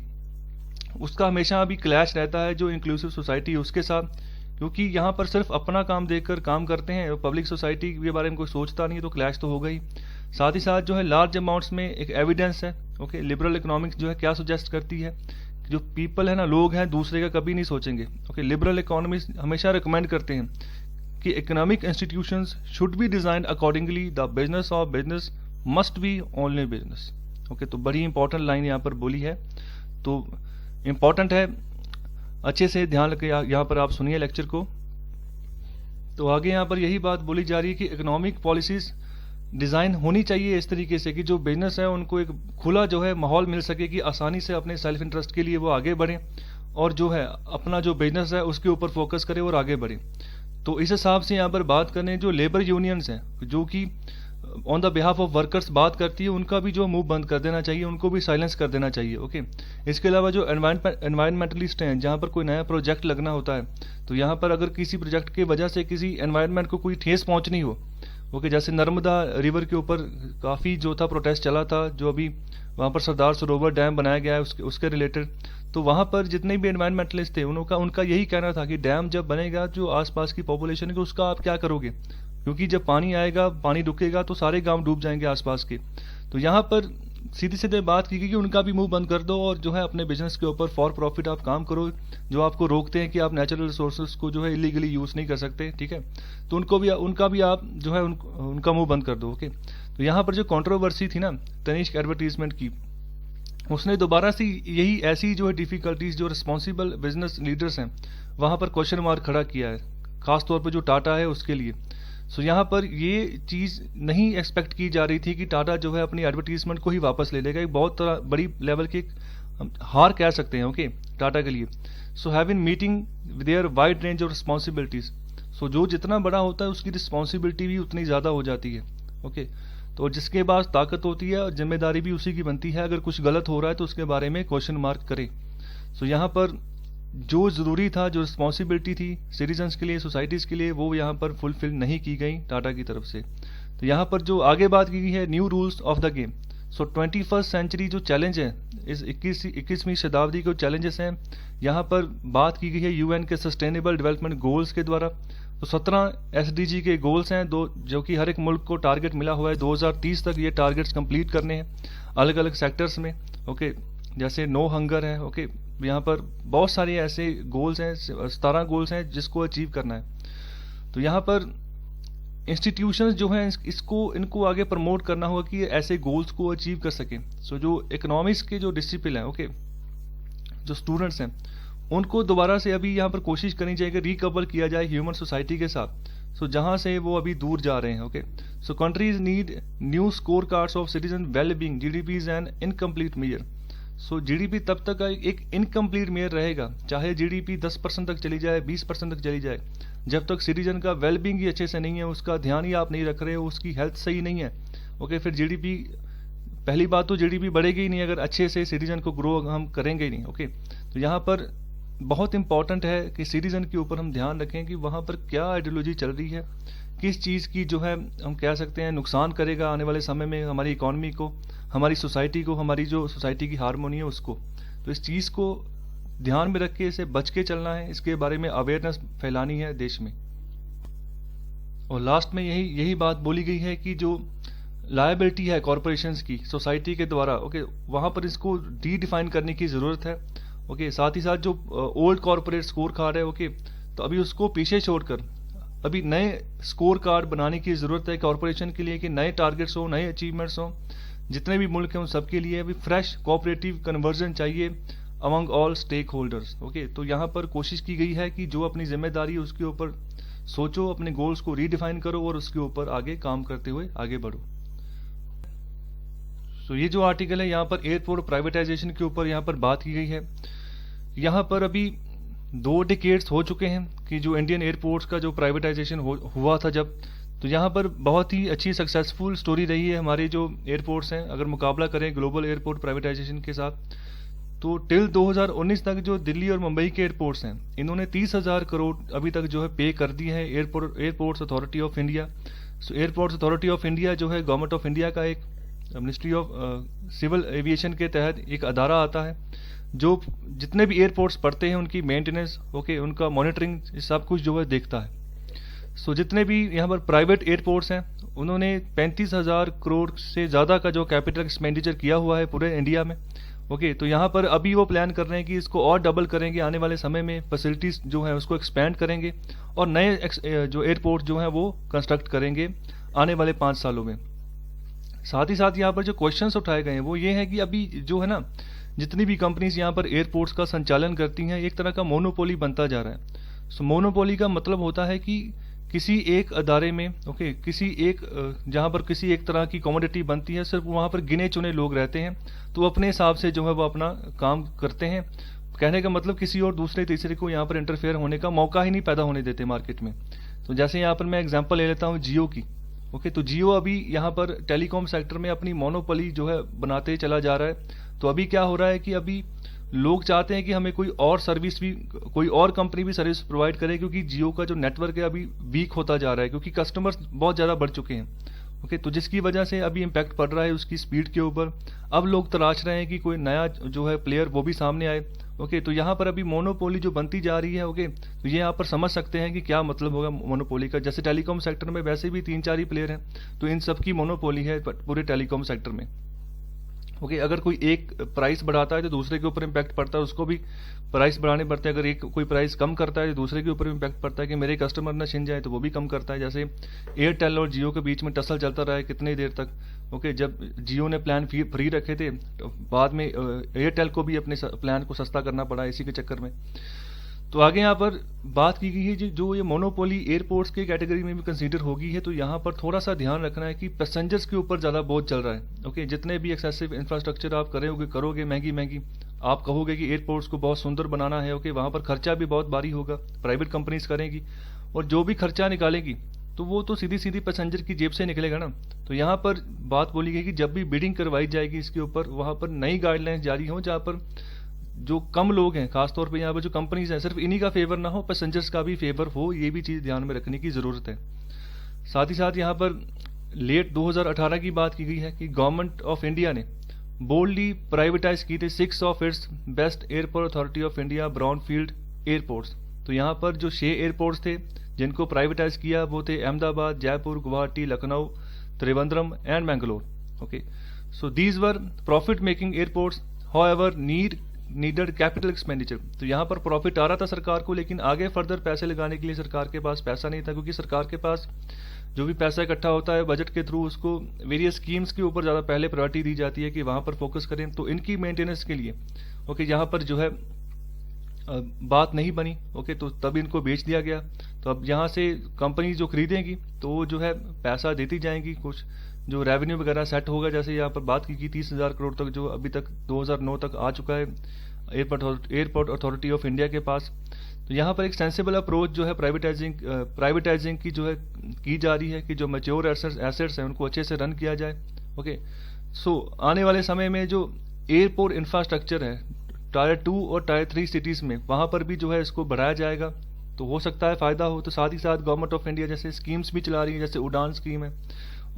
उसका हमेशा अभी क्लैश रहता है जो इंक्लूसिव सोसाइटी है उसके साथ, क्योंकि यहाँ पर सिर्फ अपना काम देखकर काम करते हैं, पब्लिक सोसाइटी के बारे में कोई सोचता नहीं है, तो क्लैश तो होगा ही। साथ ही साथ जो है लार्ज अमाउंट्स में एक एविडेंस है। ओके, लिबरल इकोनॉमिक्स जो है क्या सुजेस्ट करती है, जो पीपल है ना, लोग हैं, दूसरे का कभी नहीं सोचेंगे। ओके, लिबरल इकोनॉमिक्स हमेशा रिकमेंड करते हैं कि economic institutions should be designed accordingly, the business of business must be only business. Okay, तो बड़ी इंपॉर्टेंट लाइन यहाँ पर बोली है, तो इंपॉर्टेंट है, अच्छे से ध्यान रखिए यहाँ पर आप सुनिए लेक्चर को। तो आगे यहाँ पर यही बात बोली जा रही है कि इकोनॉमिक पॉलिसीज डिज़ाइन होनी चाहिए इस तरीके से कि जो बिजनेस है उनको एक खुला जो है माहौल मिल सके कि आसानी से अपने सेल्फ इंटरेस्ट के लिए वो आगे बढ़ें, और जो है अपना जो बिजनेस है उसके ऊपर फोकस करें और आगे बढ़े। तो इस हिसाब से यहाँ पर बात करें, जो लेबर यूनियंस हैं जो कि on the behalf of workers बात करती है, उनका भी जो मुंह बंद कर देना चाहिए, उनको भी साइलेंस कर देना चाहिए। ओके, इसके अलावा जो एनवायरमेंटलिस्ट हैं, जहाँ पर कोई नया प्रोजेक्ट लगना होता है, तो यहाँ पर अगर किसी प्रोजेक्ट की वजह से किसी एनवायरमेंट को कोई ठेस पहुंचनी हो, ओके, जैसे नर्मदा रिवर के ऊपर काफ़ी जो था प्रोटेस्ट चला था, जो अभी वहाँ पर सरदार सरोवर डैम बनाया गया है उसके रिलेटेड, तो वहाँ पर जितने भी एनवायरमेंटलिस्ट थे उनका यही कहना था कि डैम जब बनेगा जो आसपास की पॉपुलेशन है उसका आप क्या करोगे, क्योंकि जब पानी आएगा, पानी रुकेगा तो सारे गांव डूब जाएंगे आसपास के। तो यहाँ पर सीधे सीधे बात की गई कि उनका भी मुंह बंद कर दो और जो है अपने बिजनेस के ऊपर फॉर प्रॉफिट आप काम करो, जो आपको रोकते हैं कि आप नेचुरल रिसोर्सेज को जो है इलीगली यूज नहीं कर सकते, ठीक है, तो उनका भी आप जो है उनका मुंह बंद कर दो। ओके, तो यहाँ पर जो कंट्रोवर्सी थी ना तनिष्क एडवर्टीजमेंट की, उसने दोबारा से यही ऐसी जो है डिफिकल्टीज जो रिस्पॉन्सिबल बिजनेस लीडर्स हैं वहां पर क्वेश्चन मार्क खड़ा किया है, खासतौर पर जो टाटा है उसके लिए। सो यहाँ पर ये चीज़ नहीं एक्सपेक्ट की जा रही थी कि टाटा जो है अपनी एडवर्टीजमेंट को ही वापस ले लेगा, एक बहुत बड़ी लेवल की हार कह सकते हैं। ओके, टाटा के लिए। So have in meeting their wide range of responsibilities. So जो जितना बड़ा होता है उसकी रिस्पॉन्सिबिलिटी भी उतनी ज़्यादा हो जाती है। ओके, तो जिसके पास ताकत होती है और जिम्मेदारी भी उसी की बनती है, अगर कुछ गलत हो रहा है तो उसके बारे में क्वेश्चन मार्क करे। सो यहाँ पर जो ज़रूरी था, जो रिस्पॉन्सिबिलिटी थी सिटीजन्स के लिए, सोसाइटीज़ के लिए, वो यहाँ पर फुलफिल नहीं की गई टाटा की तरफ से। तो यहाँ पर जो आगे बात की गई है new rules of the game. So 21st century जो चैलेंज है, इस 21वीं शताब्दी के चैलेंजेस हैं, यहाँ पर बात की गई है यूएन के सस्टेनेबल डेवलपमेंट गोल्स के द्वारा। तो 17 एसडीजी के गोल्स हैं जो कि हर एक मुल्क को टारगेट मिला हुआ है 2030 तक ये टारगेट्स कंप्लीट करने हैं अलग अलग सेक्टर्स में। ओके, जैसे नो हंगर है। ओके, यहाँ पर बहुत सारे ऐसे गोल्स हैं, 17 गोल्स हैं जिसको अचीव करना है। तो यहाँ पर इंस्टीट्यूशंस जो हैं इनको आगे प्रमोट करना होगा कि ऐसे गोल्स को अचीव कर सकें। सो जो इकोनॉमिक्स के जो डिसिप्लिन है, ओके, जो स्टूडेंट्स हैं उनको दोबारा से अभी यहाँ पर कोशिश करनी चाहिए कि रिकवर किया जाए ह्यूमन सोसाइटी के साथ, सो जहाँ से वो अभी दूर जा रहे हैं। Okay, so countries need new score cards of citizen well being. GDP is an incomplete measure. So GDP तब तक एक इनकम्प्लीट मेजर रहेगा, चाहे जीडीपी 10% तक चली जाए, 20% तक चली जाए, जब तक सिटीजन का वेलबींग ही अच्छे से नहीं है, उसका ध्यान ही आप नहीं रख रहे हो, उसकी हेल्थ सही नहीं है। ओके, फिर जीडीपी, पहली बात तो जीडीपी बढ़ेगी ही नहीं अगर अच्छे से सिटीजन को ग्रो हम करेंगे ही नहीं। ओके, तो यहाँ पर बहुत इंपॉर्टेंट है कि सिटीजन के ऊपर हम ध्यान रखें कि वहाँ पर क्या आइडियोलॉजी चल रही है, किस चीज़ की जो है हम कह सकते हैं नुकसान करेगा आने वाले समय में हमारी इकॉनमी को, हमारी सोसाइटी को, हमारी जो सोसाइटी की हारमोनी है उसको। तो इस चीज़ को ध्यान में रख के इसे बच के चलना है, इसके बारे में अवेयरनेस फैलानी है देश में। और लास्ट में यही बात बोली गई है कि जो लायबिलिटी है कॉरपोरेशंस की सोसाइटी के द्वारा, ओके, वहाँ पर इसको रीडिफाइन करने की ज़रूरत है। ओके, साथ ही साथ जो ओल्ड कॉरपोरेट स्कोर कार्ड है, ओके, तो अभी उसको पीछे छोड़कर अभी नए स्कोर कार्ड बनाने की ज़रूरत है कॉरपोरेशन के लिए, कि नए टारगेट्स हो, नए अचीवमेंट्स हो, जितने भी मुल्क हैं उन सबके लिए अभी फ्रेश कोऑपरेटिव कन्वर्जन चाहिए among all stakeholders. Okay, तो यहाँ पर कोशिश की गई है कि जो अपनी जिम्मेदारी है उसके ऊपर सोचो, अपने गोल्स को रीडिफाइन करो और उसके ऊपर आगे काम करते हुए आगे बढ़ो। तो ये जो आर्टिकल है यहाँ पर एयरपोर्ट प्राइवेटाइजेशन के ऊपर यहाँ पर बात की गई है। यहाँ पर अभी 2 डिकेड्स हो चुके हैं कि जो इंडियन एयरपोर्ट्स का जो प्राइवेटाइजेशन हुआ था जब, तो यहाँ पर बहुत ही अच्छी सक्सेसफुल स्टोरी रही है हमारे जो एयरपोर्ट्स हैं। अगर मुकाबला करें ग्लोबल एयरपोर्ट प्राइवेटाइजेशन के साथ, तो टिल 2019 तक जो दिल्ली और मुंबई के एयरपोर्ट्स हैं, इन्होंने 30,000 करोड़ अभी तक जो है पे कर दिए हैं airports authority of India. So airports authority of India जो है गवर्नमेंट ऑफ इंडिया का एक मिनिस्ट्री ऑफ सिविल एविएशन के तहत एक अदारा आता है जो जितने भी एयरपोर्ट्स पड़ते हैं उनकी मेंटेनेंस, ओके, उनका मॉनिटरिंग, सब कुछ जो है देखता है। सो जितने भी यहाँ पर प्राइवेट एयरपोर्ट्स हैं उन्होंने 35,000 करोड़ से ज़्यादा का जो कैपिटल एक्सपेंडिचर किया हुआ है पूरे इंडिया में। ओके, तो यहाँ पर अभी वो प्लान कर रहे हैं कि इसको और डबल करेंगे आने वाले समय में, फैसिलिटीज़ जो है उसको एक्सपेंड करेंगे और नए जो एयरपोर्ट जो हैं वो कंस्ट्रक्ट करेंगे आने वाले 5 सालों में। साथ ही साथ यहाँ पर जो क्वेश्चंस उठाए गए हैं वो ये है कि अभी जो है ना, जितनी भी कंपनीज यहाँ पर एयरपोर्ट्स का संचालन करती हैं, एक तरह का मोनोपोली बनता जा रहा है। सो मोनोपोली का मतलब होता है कि किसी एक अदारे में, ओके, किसी एक जहाँ पर किसी एक तरह की कमोडिटी बनती है, सिर्फ वहाँ पर गिने चुने लोग रहते हैं, तो अपने हिसाब से जो है वो अपना काम करते हैं। कहने का मतलब किसी और दूसरे तीसरे को यहाँ पर इंटरफेयर होने का मौका ही नहीं पैदा होने देते मार्केट में। तो जैसे यहाँ पर मैं एग्जांपल ले लेता हूँ जियो की। ओके, तो जियो अभी यहाँ पर टेलीकॉम सेक्टर में अपनी मोनोपोली जो है बनाते चला जा रहा है। तो अभी क्या हो रहा है कि अभी लोग चाहते हैं कि हमें कोई और सर्विस भी, कोई और कंपनी भी सर्विस प्रोवाइड करे, क्योंकि जियो का जो नेटवर्क है अभी वीक होता जा रहा है, क्योंकि कस्टमर्स बहुत ज़्यादा बढ़ चुके हैं। ओके, तो जिसकी वजह से अभी इम्पैक्ट पड़ रहा है उसकी स्पीड के ऊपर। अब लोग तलाश रहे हैं कि कोई नया जो है प्लेयर वो भी सामने आए। ओके, तो यहाँ पर अभी मोनोपोली जो बनती जा रही है, ओके, तो ये यहाँ पर समझ सकते हैं कि क्या मतलब होगा मोनोपोली का। जैसे टेलीकॉम सेक्टर में वैसे भी 3-4 ही प्लेयर हैं, तो इन सब की मोनोपोली है पूरे टेलीकॉम सेक्टर में। ओके, अगर कोई एक प्राइस बढ़ाता है तो दूसरे के ऊपर इम्पैक्ट पड़ता है, उसको भी प्राइस बढ़ाने पड़ते हैं। अगर एक कोई प्राइस कम करता है तो दूसरे के ऊपर इम्पैक्ट पड़ता है कि मेरे कस्टमर ना छिन जाए, तो वो भी कम करता है। जैसे एयरटेल और जियो के बीच में टसल चलता रहा है कितनी देर तक। ओके, जब जियो ने प्लान फ्री रखे थे, तो बाद में एयरटेल को भी अपने प्लान को सस्ता करना पड़ा इसी के चक्कर में। तो आगे यहाँ पर बात की गई है जो ये मोनोपोली एयरपोर्ट्स के कैटेगरी में भी कंसीडर होगी है, तो यहाँ पर थोड़ा सा ध्यान रखना है कि पैसेंजर्स के ऊपर ज़्यादा बोझ चल रहा है। ओके, जितने भी एक्सेसिव इंफ्रास्ट्रक्चर आप करोगे महंगी आप कहोगे कि एयरपोर्ट्स को बहुत सुंदर बनाना है। ओके, वहाँ पर खर्चा भी बहुत भारी होगा, प्राइवेट कंपनीज करेंगी, और जो भी खर्चा निकालेगी तो वो तो सीधी पैसेंजर की जेब से निकलेगा ना। तो यहाँ पर बात बोली गई कि जब भी बिडिंग करवाई जाएगी इसके ऊपर, वहाँ पर नई गाइडलाइंस जारी हों जहाँ पर जो कम लोग हैं, खासतौर पे यहाँ पर जो कंपनीज हैं, सिर्फ इन्हीं का फेवर ना हो, पैसेंजर्स का भी फेवर हो, ये भी चीज़ ध्यान में रखने की ज़रूरत है। साथ ही साथ यहाँ पर लेट 2018 की बात की गई है कि गवर्नमेंट ऑफ इंडिया ने बोल्डली प्राइवेटाइज की थी 6 of its best airport authority of India brownfield airports. तो यहाँ पर जो 6 एयरपोर्ट्स थे जिनको प्राइवेटाइज किया वो थे Ahmedabad, Jaipur, Guwahati, Lucknow, Trivandrum and Mangalore. Okay, so these were profit making airports, however needed capital expenditure. तो यहाँ पर प्रॉफिट आ रहा था सरकार को, लेकिन आगे फर्दर पैसे लगाने के लिए सरकार के पास पैसा नहीं था, क्योंकि सरकार के पास जो भी पैसा इकट्ठा होता है बजट के थ्रू, उसको वेरियस स्कीम्स के ऊपर ज़्यादा पहले प्रायोरिटी दी जाती है कि वहाँ पर फोकस करें। तो इनकी मेंटेनेंस के लिए ओके यहाँ पर जो है बात नहीं बनी। ओके, तो तब इनको बेच दिया गया। तो अब यहाँ से कंपनी जो खरीदेंगी तो वो जो है पैसा देती जाएंगी, कुछ जो रेवेन्यू वगैरह सेट होगा। जैसे यहाँ पर बात की 30,000 करोड़ तक जो अभी तक 2009 तक आ चुका है एयरपोर्ट अथॉरिटी ऑफ इंडिया के पास। तो यहाँ पर एक सेंसिबल अप्रोच जो है प्राइवेटाइजिंग की जो है की जा रही है कि जो मैच्योर एसेट्स हैं उनको अच्छे से रन किया जाए। ओके, सो आने वाले समय में जो एयरपोर्ट इंफ्रास्ट्रक्चर है टायर 2 और टायर 3 सिटीज़ में, वहाँ पर भी जो है इसको बढ़ाया जाएगा, तो हो सकता है फ़ायदा हो। तो साथ ही साथ गवर्नमेंट ऑफ इंडिया जैसे स्कीम्स भी चला रही है, जैसे उड़ान स्कीम है।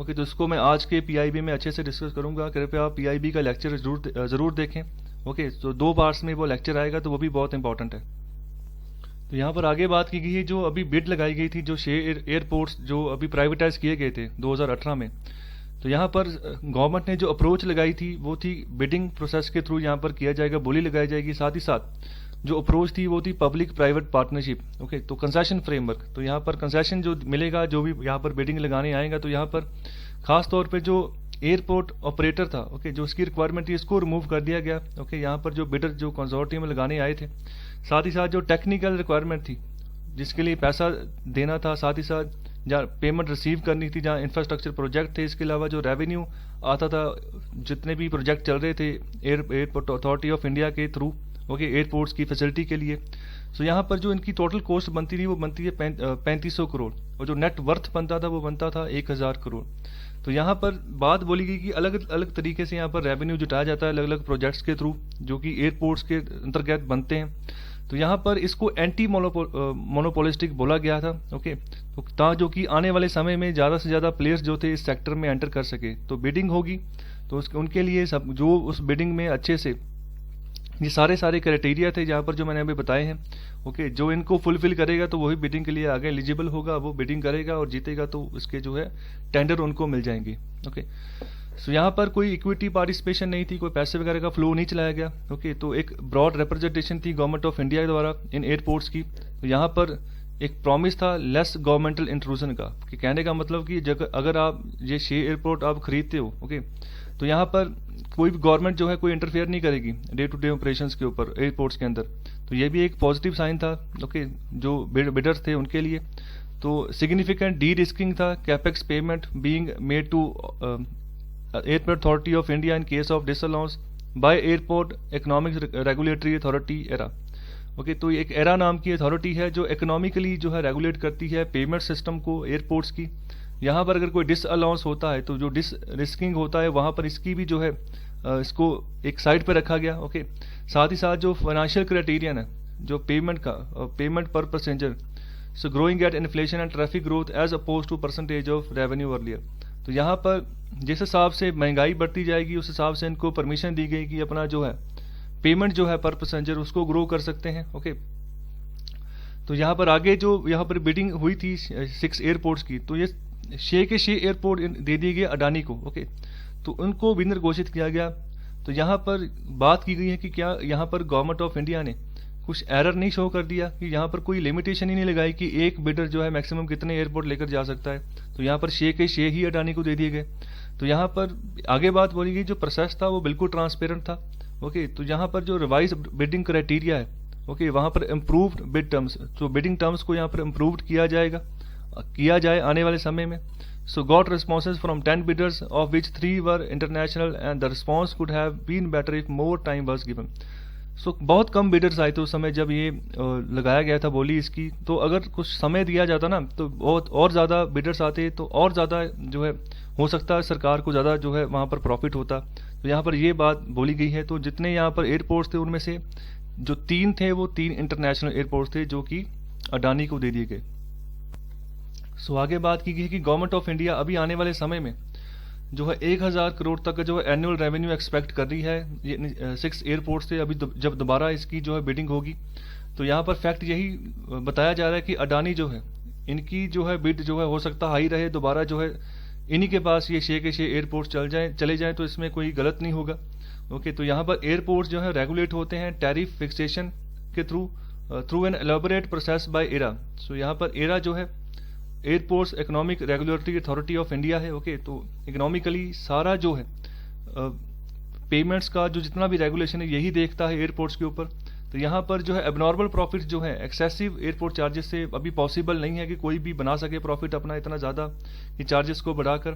ओके, तो इसको मैं आज के पीआईबी में अच्छे से डिस्कस करूंगा, कृपया आप पीआईबी का लेक्चर ज़रूर देखें। ओके, तो 2 पार्ट्स में वो लेक्चर आएगा, तो वो भी बहुत इंपॉर्टेंट है। तो यहाँ पर आगे बात की गई है, जो अभी बिड लगाई गई थी, जो 6 एयरपोर्ट्स जो अभी प्राइवेटाइज किए गए थे 2018 में। तो यहाँ पर गवर्नमेंट ने जो अप्रोच लगाई थी वो थी बिडिंग प्रोसेस के थ्रू यहाँ पर किया जाएगा, बोली लगाई जाएगी। साथ ही साथ जो अप्रोच थी वो थी पब्लिक प्राइवेट पार्टनरशिप। ओके, तो कंसेशन फ्रेमवर्क, तो यहाँ पर कंसेशन जो मिलेगा, जो भी यहाँ पर बिडिंग लगाने आएगा, तो यहाँ पर खास तौर पे जो एयरपोर्ट ऑपरेटर था, ओके, जो इसकी रिक्वायरमेंट थी इसको रिमूव कर दिया गया। ओके, यहाँ पर जो बिडर जो कंसोर्टियम में लगाने आए थे, साथ ही साथ जो टेक्निकल रिक्वायरमेंट थी जिसके लिए पैसा देना था, साथ ही साथ जहाँ पेमेंट रिसीव करनी थी, जहाँ इंफ्रास्ट्रक्चर प्रोजेक्ट थे, इसके अलावा जो रेवेन्यू आता था जितने भी प्रोजेक्ट चल रहे थे एयरपोर्ट अथॉरिटी ऑफ इंडिया के थ्रू, ओके, एयरपोर्ट्स की फैसिलिटी के लिए। सो यहाँ पर जो इनकी टोटल कॉस्ट बनती थी वो बनती है 3500 करोड़, और जो नेट वर्थ बनता था वो बनता था 1000 करोड़। तो यहाँ पर बात बोली गई कि अलग अलग तरीके से यहाँ पर रेवेन्यू जुटाया जाता है अलग अलग प्रोजेक्ट्स के थ्रू जो कि एयरपोर्ट्स के अंतर्गत बनते हैं। तो यहाँ पर इसको एंटी मोनोपोलिस्टिक बोला गया था। ओके, तो जो कि आने वाले समय में ज़्यादा से ज़्यादा प्लेयर्स जो थे इस सेक्टर में एंटर कर सके। तो बिडिंग होगी तो उनके लिए सब जो उस बिडिंग में अच्छे से ये सारे क्राइटेरिया थे जहाँ पर जो मैंने अभी बताए हैं, ओके, जो इनको फुलफिल करेगा तो वही बिडिंग के लिए आगे एलिजिबल होगा, वो बिडिंग करेगा और जीतेगा तो इसके जो है टेंडर उनको मिल जाएंगे। ओके, सो यहाँ पर कोई इक्विटी पार्टिसिपेशन नहीं थी, कोई पैसे वगैरह का फ्लो नहीं चलाया गया। ओके, तो एक ब्रॉड रिप्रेजेंटेशन थी गवर्नमेंट ऑफ इंडिया द्वारा इन एयरपोर्ट्स की। तो यहाँ पर एक प्रॉमिस था लेस गवर्नमेंटल इंट्रूजन का, कि कहने का मतलब कि अगर आप ये 6 एयरपोर्ट आप खरीदते हो, ओके, तो यहाँ पर कोई भी गवर्नमेंट जो है कोई इंटरफेयर नहीं करेगी डे टू डे ऑपरेशंस के ऊपर एयरपोर्ट्स के अंदर। तो ये भी एक पॉजिटिव साइन था, ओके, जो बिडर्स थे उनके लिए। तो सिग्निफिकेंट डी रिस्किंग था, capex payment being made to airport authority of India in case of disallowance by airport economic regulatory authority AERA. Okay, तो एक एरा नाम की अथॉरिटी है जो इकोनॉमिकली जो है रेगुलेट करती है पेमेंट सिस्टम को एयरपोर्ट्स की। यहाँ पर अगर कोई डिसअलाउंस होता है तो जो डिस रिस्किंग होता है वहाँ पर इसकी भी जो है इसको एक साइड पर रखा गया। ओके, साथ ही साथ जो फाइनेंशियल क्राइटेरियन है जो पेमेंट का, पेमेंट पर passenger, so growing at inflation and traffic growth as opposed to percentage of revenue earlier. तो यहाँ पर जिस हिसाब से महंगाई बढ़ती जाएगी उस हिसाब से इनको परमिशन दी गई कि अपना जो है पेमेंट जो है पर पैसेंजर उसको ग्रो कर सकते हैं। ओके, तो यहाँ पर आगे जो यहाँ पर बिडिंग हुई थी 6 एयरपोर्ट्स की, तो ये 6 के 6 एयरपोर्ट दे दिए गए अडानी को। ओके, तो उनको विनर घोषित किया गया। तो यहाँ पर बात की गई है कि क्या यहाँ पर गवर्नमेंट ऑफ इंडिया ने कुछ एरर नहीं शो कर दिया, कि यहाँ पर कोई लिमिटेशन ही नहीं लगाई कि एक बिडर जो है मैक्सिमम कितने एयरपोर्ट लेकर जा सकता है। तो यहाँ पर 6 के 6 ही अडानी को दे दिए गए। तो यहाँ पर आगे बात बोली गई जो प्रोसेस था वो बिल्कुल ट्रांसपेरेंट था। ओके, तो यहाँ पर जो रिवाइज बिडिंग क्राइटेरिया है, ओके, वहाँ पर इम्प्रूव्ड बिड टर्म्स, तो बिडिंग टर्म्स को यहाँ पर इम्प्रूव्ड किया जाए आने वाले समय में। So got responses from 10 bidders of which 3 were international and the response could have been better if more time was given. So बहुत कम बिडर्स आए थे उस समय जब ये लगाया गया था बोली इसकी। तो अगर कुछ समय दिया जाता ना तो बहुत और ज़्यादा बिडर्स आते तो और ज़्यादा जो है हो सकता है सरकार को ज़्यादा जो है वहाँ पर प्रॉफिट होता। तो यहाँ पर ये बात बोली गई है। तो जितने यहाँ पर एयरपोर्ट्स थे उनमें से जो 3 थे वो 3 इंटरनेशनल एयरपोर्ट्स थे जो कि अडानी को दे दिए गए। सो आगे बात की गई है कि गवर्नमेंट ऑफ इंडिया अभी आने वाले समय में जो है 1000 करोड़ तक जो है एनुअल रेवेन्यू एक्सपेक्ट कर रही है ये 6 एयरपोर्ट से। अभी जब दोबारा इसकी जो है बिडिंग होगी तो यहाँ पर फैक्ट यही बताया जा रहा है कि अडानी जो है इनकी जो है बिड जो है हो सकता हाई रहे, दोबारा जो है इन्हीं के पास ये 6 के 6 एयरपोर्ट चले जाएं तो इसमें कोई गलत नहीं होगा। ओके, तो यहाँ पर एयरपोर्ट जो है रेगुलेट होते हैं टैरिफ फिक्सेशन के through an elaborate process by AERA. सो यहाँ पर एरा जो है airports economic regulatory authority of India है। ओके, तो इकोनॉमिकली सारा जो है पेमेंट्स का जो जितना भी रेगुलेशन है यही देखता है एयरपोर्ट्स के ऊपर। तो यहाँ पर जो है एबनॉर्मल प्रॉफिट जो है एक्सेसिव एयरपोर्ट चार्जेस से अभी पॉसिबल नहीं है कि कोई भी बना सके प्रॉफिट अपना इतना ज़्यादा कि चार्जेस को बढ़ाकर।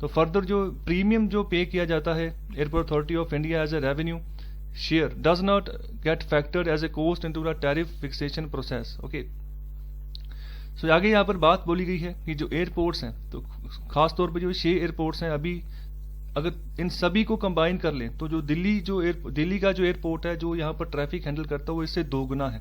तो फर्दर जो प्रीमियम जो पे किया जाता है airport authority of India as a revenue share does not get factored as a cost into the tariff fixation process. Okay, so आगे यहाँ पर बात बोली गई है कि जो एयरपोर्ट्स हैं तो खास तौर पे जो 6 एयरपोर्ट्स हैं अभी अगर इन सभी को कंबाइन कर लें तो जो दिल्ली का जो एयरपोर्ट है जो यहाँ पर ट्रैफिक हैंडल करता है वो इससे 2 गुना है।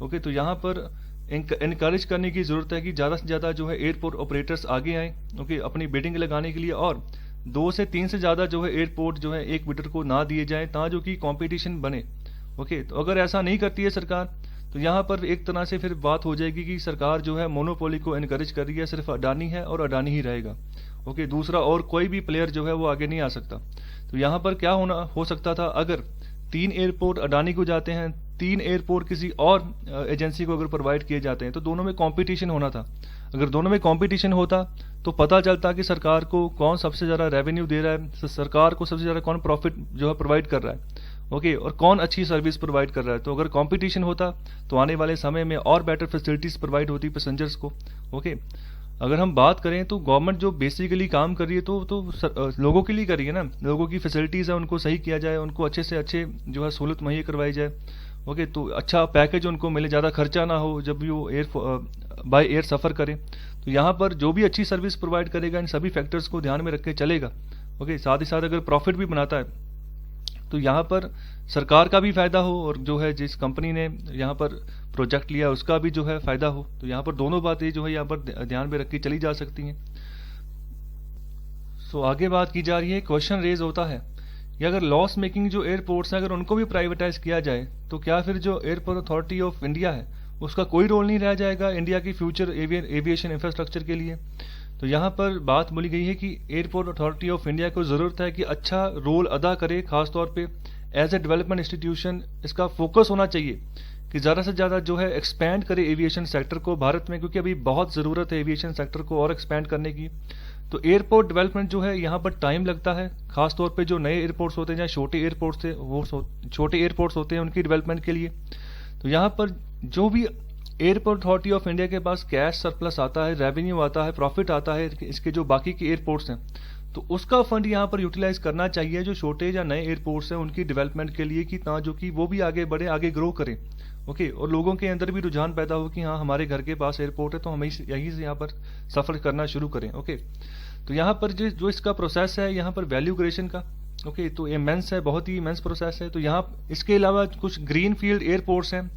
ओके, तो यहाँ पर इनकरेज करने की जरूरत है कि ज़्यादा से ज़्यादा जो है एयरपोर्ट ऑपरेटर्स आगे आएँ, ओके, अपनी बिडिंग लगाने के लिए, और 2 से 3 से ज़्यादा जो है एयरपोर्ट जो है एक बिडर को ना दिए जाए ताकि कि कॉम्पिटिशन बने। ओके, तो अगर ऐसा नहीं करती है सरकार तो यहाँ पर एक तरह से फिर बात हो जाएगी कि सरकार जो है मोनोपोली को इनकरेज कर रही है, सिर्फ अडानी है और अडानी ही रहेगा। ओके, दूसरा और कोई भी प्लेयर जो है वो आगे नहीं आ सकता। तो यहाँ पर क्या हो सकता था, अगर 3 एयरपोर्ट अडानी को जाते हैं, 3 एयरपोर्ट किसी और एजेंसी को अगर प्रोवाइड किए जाते हैं, तो दोनों में कंपटीशन होना था। अगर दोनों में कंपटीशन होता तो पता चलता कि सरकार को कौन सबसे ज़्यादा रेवेन्यू दे रहा है, सरकार को सबसे ज़्यादा कौन प्रॉफिट जो है प्रोवाइड कर रहा है, ओके, और कौन अच्छी सर्विस प्रोवाइड कर रहा है। तो अगर कंपटीशन होता तो आने वाले समय में और बेटर फैसिलिटीज़ प्रोवाइड होती पैसेंजर्स को, ओके। अगर हम बात करें तो गवर्नमेंट जो बेसिकली काम कर रही है तो लोगों के लिए कर रही है ना, लोगों की फैसिलिटीज़ है उनको सही किया जाए, उनको अच्छे से अच्छे जो है सहूलत मुहैया करवाई जाए, ओके, तो अच्छा पैकेज उनको मिले, ज़्यादा खर्चा ना हो जब भी वो बाय एयर सफ़र करें। तो यहाँ पर जो भी अच्छी सर्विस प्रोवाइड करेगा इन सभी फैक्टर्स को ध्यान में रख के चलेगा, ओके। साथ ही साथ अगर प्रॉफिट भी बनाता है तो यहाँ पर सरकार का भी फ़ायदा हो और जो है जिस कंपनी ने यहाँ पर प्रोजेक्ट लिया उसका भी जो है फ़ायदा हो। तो यहाँ पर दोनों बातें जो है यहाँ पर ध्यान में रख के चली जा सकती हैं। सो आगे बात की जा रही है, क्वेश्चन रेज होता है कि अगर लॉस मेकिंग जो एयरपोर्ट्स हैं अगर उनको भी प्राइवेटाइज किया जाए तो क्या फिर जो एयरपोर्ट अथॉरिटी ऑफ इंडिया है उसका कोई रोल नहीं रह जाएगा इंडिया की फ्यूचर एविएशन इंफ्रास्ट्रक्चर के लिए। तो यहाँ पर बात बोली गई है कि एयरपोर्ट अथॉरिटी ऑफ इंडिया को ज़रूरत है कि अच्छा रोल अदा करे, खासतौर पे एज ए डेवलपमेंट इंस्टीट्यूशन इसका फोकस होना चाहिए कि ज़्यादा से ज़्यादा जो है एक्सपैंड करे एविएशन सेक्टर को भारत में, क्योंकि अभी बहुत ज़रूरत है एविएशन सेक्टर को और एक्सपैंड करने की। तो एयरपोर्ट डेवलपमेंट जो है यहाँ पर टाइम लगता है, खासतौर पे जो नए एयरपोर्ट्स होते हैं या छोटे एयरपोर्ट्स होते हैं उनकी डेवलपमेंट के लिए। तो यहाँ पर जो भी एयरपोर्ट अथॉरिटी ऑफ इंडिया के पास कैश सरप्लस आता है, रेवेन्यू आता है, प्रॉफिट आता है इसके जो बाकी के एयरपोर्ट्स हैं, तो उसका फंड यहाँ पर यूटिलाइज करना चाहिए जो छोटे या नए एयरपोर्ट्स हैं उनकी डेवलपमेंट के लिए, कि ता जो कि वो भी आगे बढ़े, आगे ग्रो करें, ओके, और लोगों के अंदर भी रुझान पैदा हो कि हाँ हमारे घर के पास एयरपोर्ट है तो हम यहीं से यहाँ पर सफ़र करना शुरू करें, ओके। तो यहाँ पर जो इसका प्रोसेस है यहाँ पर वैल्यू क्रिएशन का, ओके, तो इमेंस है, बहुत ही इमेंस प्रोसेस है। तो यहाँ इसके अलावा कुछ ग्रीन फील्ड एयरपोर्ट्स हैं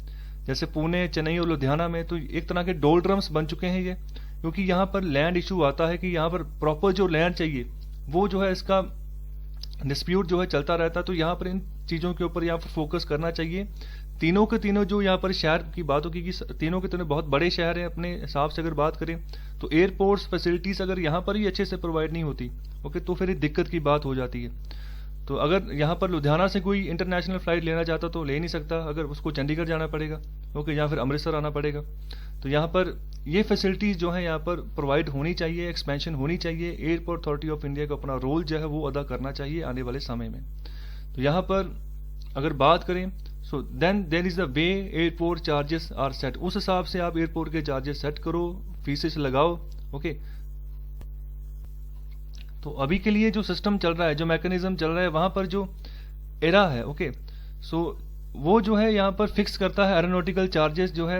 जैसे पुणे, चेन्नई और लुधियाना में, तो एक तरह के डोलड्रम्स बन चुके हैं ये, क्योंकि यहाँ पर लैंड इशू आता है कि यहाँ पर प्रॉपर जो लैंड चाहिए वो जो है इसका डिस्प्यूट जो है चलता रहता है। तो यहाँ पर इन चीज़ों के ऊपर यहाँ पर फोकस करना चाहिए। तीनों के तीनों जो यहाँ पर शहर की बात होगी कि तीनों के तीनों बहुत बड़े शहर हैं अपने हिसाब से अगर बात करें, तो एयरपोर्ट्स फैसिलिटीज़ अगर यहाँ पर ही अच्छे से प्रोवाइड नहीं होती, ओके, तो फिर दिक्कत की बात हो जाती है। तो अगर यहाँ पर लुधियाना से कोई इंटरनेशनल फ्लाइट लेना चाहता तो ले नहीं सकता, अगर उसको चंडीगढ़ जाना पड़ेगा, ओके, या फिर अमृतसर आना पड़ेगा। तो यहाँ पर ये फैसिलिटीज़ जो है यहाँ पर प्रोवाइड होनी चाहिए, एक्सपेंशन होनी चाहिए। एयरपोर्ट अथॉरिटी ऑफ इंडिया को अपना रोल जो है वो अदा करना चाहिए आने वाले समय में। तो यहाँ पर अगर बात करें so then there is the way airport charges are set, उस हिसाब से आप एयरपोर्ट के चार्जेस सेट करो, फीसेस लगाओ, ओके। तो अभी के लिए जो सिस्टम चल रहा है, जो मैकेनिज्म चल रहा है, वहाँ पर जो एरा है, ओके, सो वो जो है यहाँ पर फिक्स करता है एरोनॉटिकल चार्जेस जो है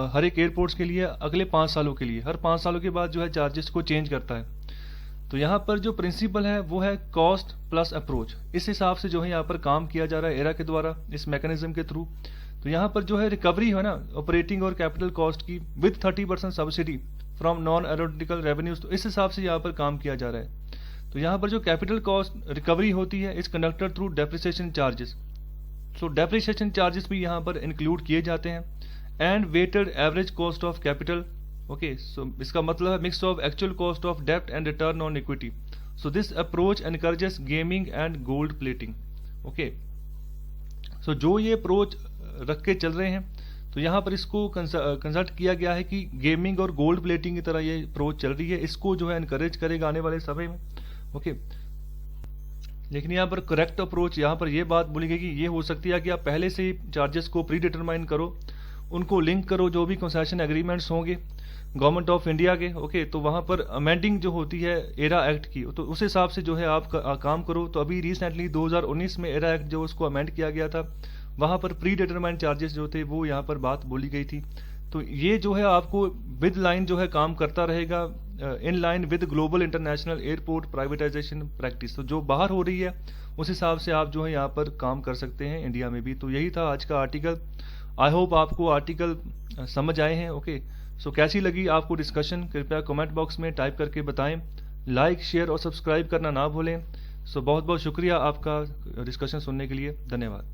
हर एक एयरपोर्ट्स के लिए अगले 5 सालों के लिए, हर 5 सालों के बाद जो है चार्जेस को चेंज करता है। तो यहाँ पर जो प्रिंसिपल है वो है कॉस्ट प्लस अप्रोच, इस हिसाब से जो है यहाँ पर काम किया जा रहा है एरा के द्वारा, इस मैकेनिज्म के थ्रू। तो यहाँ पर जो है रिकवरी है ना ऑपरेटिंग और कैपिटल कॉस्ट की with 30% subsidy from non aeronautical revenues, तो इस हिसाब से यहाँ पर काम किया जा रहा है। तो यहाँ पर जो कैपिटल कॉस्ट रिकवरी होती है is conducted through depreciation charges, so depreciation charges भी यहाँ पर इंक्लूड किए जाते हैं। And weighted average cost of capital, okay, so इसका मतलब है mix of actual cost of डेप्ट and return on equity. So this approach encourages gaming and gold plating, okay. So जो ये अप्रोच रख के चल रहे हैं तो यहाँ पर इसको कंसल्ट किया गया है कि गेमिंग और गोल्ड प्लेटिंग की तरह ये अप्रोच चल रही है, इसको जो है इनकरेज करेगा आने वाले समय में, ओके। लेकिन यहाँ पर करेक्ट अप्रोच यहाँ पर ये बात बोली गई कि ये हो सकती है कि आप पहले से ही चार्जेस को प्री डिटरमाइन करो, उनको लिंक करो जो भी कंसेशन एग्रीमेंट्स होंगे गवर्नमेंट ऑफ इंडिया के, ओके, तो वहाँ पर अमेंडिंग जो होती है एरा एक्ट की, तो उस हिसाब से जो है आप काम करो। तो अभी रिसेंटली 2019 में एरा एक्ट जो उसको अमेंड किया गया था, वहाँ पर प्री डिटरमाइंड चार्जेस जो थे वो यहाँ पर बात बोली गई थी। तो ये जो है आपको विद लाइन जो है काम करता रहेगा, in line with global international airport privatisation practice. तो जो बाहर हो रही है उस हिसाब से आप जो है यहाँ पर काम कर सकते हैं इंडिया में भी। तो यही था आज का आर्टिकल। आई होप आपको आर्टिकल समझ आए हैं, ओके। सो कैसी लगी आपको डिस्कशन, कृपया कमेंट बॉक्स में टाइप करके बताएं। लाइक, शेयर और सब्सक्राइब करना ना भूलें। सो बहुत बहुत शुक्रिया आपका डिस्कशन सुनने के लिए, धन्यवाद।